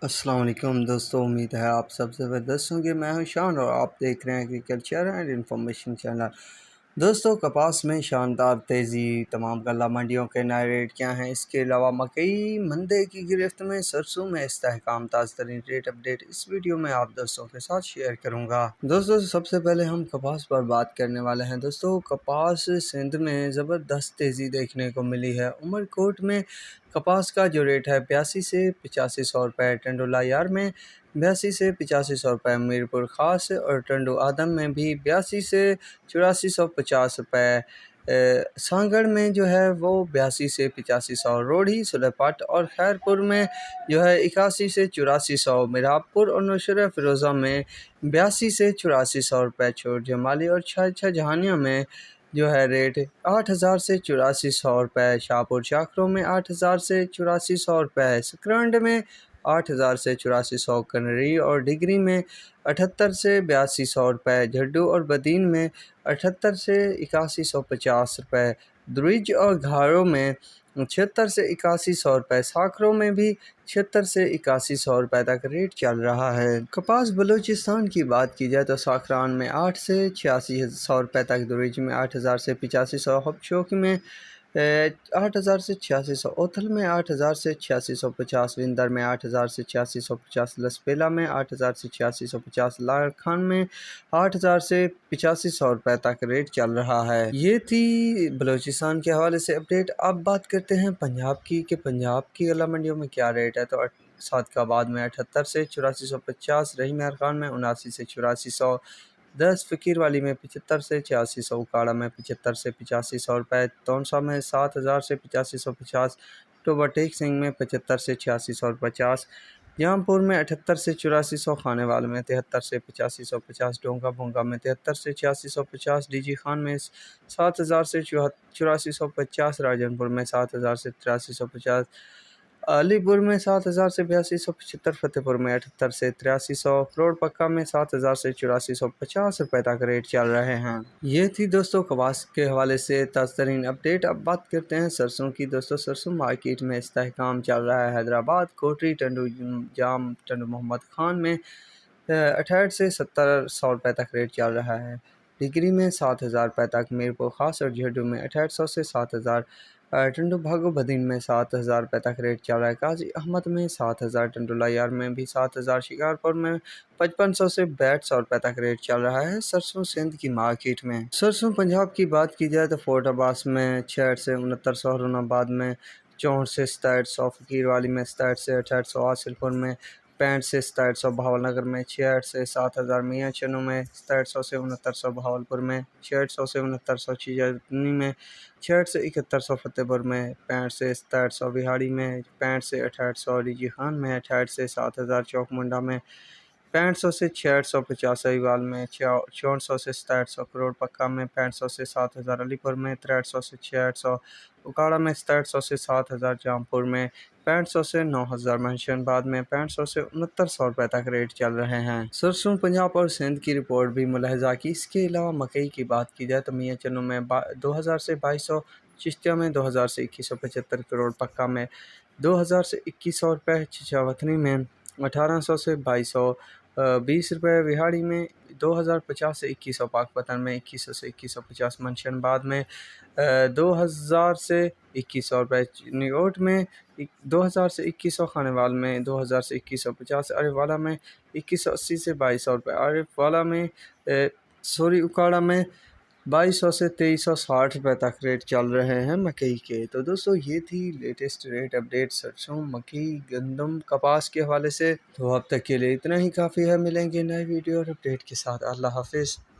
السلام علیکم دوستوں، امید ہے آپ سب زبردست ہوں گے۔ میں ہوں شان اور آپ دیکھ رہے ہیں ایگریکلچر اینڈ انفارمیشن چینل۔ دوستوں، کپاس میں شاندار تیزی، تمام غلہ منڈیوں کے نئے ریٹ کیا ہیں، اس کے علاوہ مکئی منڈے کی گرفت میں، سرسوں میں استحکام، تازہ ترین ریٹ اپڈیٹ اس ویڈیو میں آپ دوستوں کے ساتھ شیئر کروں گا۔ دوستوں، سب سے پہلے ہم کپاس پر بات کرنے والے ہیں۔ دوستوں، کپاس سندھ میں زبردست تیزی دیکھنے کو ملی ہے۔ عمر کوٹ میں کپاس کا جو ریٹ ہے 82 سے 8500 روپے، ٹنڈو لایار میں 82 سے 8500 روپے، میرپور خاص اور ٹنڈو آدم میں بھی 82 سے 8450 روپے، سانگڑ میں جو ہے وہ 82 سے 8500، روڑھی، سلیپٹ اور خیرپور میں جو ہے 81 سے 8400، میرھاپور اور نوشہرہ فیروزہ میں 82 سے 8400 روپے، چھوٹ جمالی اور چھچا جہانیہ میں جو ہے ریٹ 8000 سے 8400 روپے، شاہپور چاکروں میں 8000 سے 8400 روپے، سکرانڈ میں 8000 سے 8400، کنری اور ڈگری میں 78 سے 8200 روپے، جھڈو اور بدین میں 78 سے 8150 روپے، درج اور گھاروں میں 76 سے 8100 روپے، ساکھروں میں بھی 76 سے 8100 روپے تک ریٹ چل رہا ہے۔ کپاس بلوچستان کی بات کی جائے تو ساکھران میں 8 سے 8600 روپے تک، درج میں 8000 سے 8500، ہبشوک میں 8000 سے 8600، اوتھل میں 8000 سے 8650، وندر میں 8000 سے 8650، لسپیلا میں 8000 سے 8650، لاڑکھان میں 8000 سے 8500 روپے تک ریٹ چل رہا ہے۔ یہ تھی بلوچستان کے حوالے سے اپڈیٹ۔ اب بات کرتے ہیں پنجاب کی کہ پنجاب کی غلہ منڈیوں میں کیا ریٹ ہے۔ تو صادقآباد میں 78 سے 8450، رحیم یار خان میں 79 سے 8400، 10 فقیر والی میں 75 سے 8600، اکاڑا میں 75 سے 8500 روپے، تونسا میں 7000 سے 8550، ٹوبا ٹیک سنگھ میں 75 سے 8650، جام پور میں 78 سے 8400، خانے وال میں 73 سے 8550، ڈونگا بھونگا میں 73 سے 8650، ڈی جی خان میں 7000 سے 8450، راجن پور میں 7000 سے 8350، علی پور میں 7000 سے 8275، فتح پور میں 78 سے 8300، کروڑ پکا میں 7000 سے 8450 روپے تک ریٹ چل رہے ہیں۔ یہ تھی دوستوں کپاس کے حوالے سے تازہ ترین اپڈیٹ۔ اب بات کرتے ہیں سرسوں کی۔ دوستوں، سرسوں مارکیٹ میں استحکام چل رہا ہے۔ حیدرآباد، کوٹری، ٹنڈو جام، ٹنڈو محمد خان میں 68 سے 7000 روپے تک ریٹ چل رہا ہے، ڈگری میں 7000 روپے تک، میرپور خاص اور جھڈو میں 6800 سے 7000، ٹنڈو بھاگو بدین میں 7000 روپے تک ریٹ چل رہا ہے، قاضی احمد میں 7000، ٹنڈو لایار میں بھی 7000، شکارپور میں 5500 سے 6200 روپے تک ریٹ چل رہا ہے۔ سرسوں سندھ کی مارکیٹ میں سرسوں پنجاب کی بات کی جائے تو فورٹ عباس میں 66 سے 6900، ہارون آباد میں 64 سے 6700، فقیر والی میں 67 سے 6800، حاصل پور میں 65 سے 6700، بہاول نگر میں 66 سے 7000، میاں چنو میں 6700 سے 6900، بہاول پور میں 6600 سے 6900، چیزنی میں 66 سے 7100، فتح پور میں 65 سے 6700، بہاڑی میں 65 سے 6800، ڈی جی خان میں 68 سے 7000، چوک منڈا میں 6500 سے 6650، سہیوال میں 6400 سے 6700، کروڑ پکا میں 6500 سے 7000، علی پور میں 6300 سے 6600، اکاڑا میں 6700 سے 7000، جام پور میں 6500 سے 9000، منشن آباد میں 6500 سے 6900 روپے تک ریٹ چل رہے ہیں۔ سرسوں پنجاب اور سندھ کی رپورٹ بھی ملاحظہ کی۔ اس کے علاوہ مکئی کی بات کی جائے تو میاں چنو میں 2000 سے 2200، چشتیہ میں 2000 سے 2175، کروڑ پکا میں 2000 سے 2100 روپے، چچا وطنی میں 1800 سے 2200، 20 روپے، وہاڑی میں 2050 سے 2100، پاک پتن میں 2100 سے 2150، منشن آباد میں 2000 سے 2100 روپے، نیوٹ میں 2000 سے 2100، خانے وال میں 2000 سے 2150، عارف والا میں 2180 سے 2200 روپے، عارف والا میں اکاڑا میں 2200 سے 2360 روپے تک ریٹ چل رہے ہیں مکئی کے۔ تو دوستو، یہ تھی لیٹسٹ ریٹ اپڈیٹ سرسوں، مکئی، گندم، کپاس کے حوالے سے۔ تو اب تک کے لیے اتنا ہی کافی ہے، ملیں گے نئے ویڈیو اور اپڈیٹ کے ساتھ۔ اللہ حافظ۔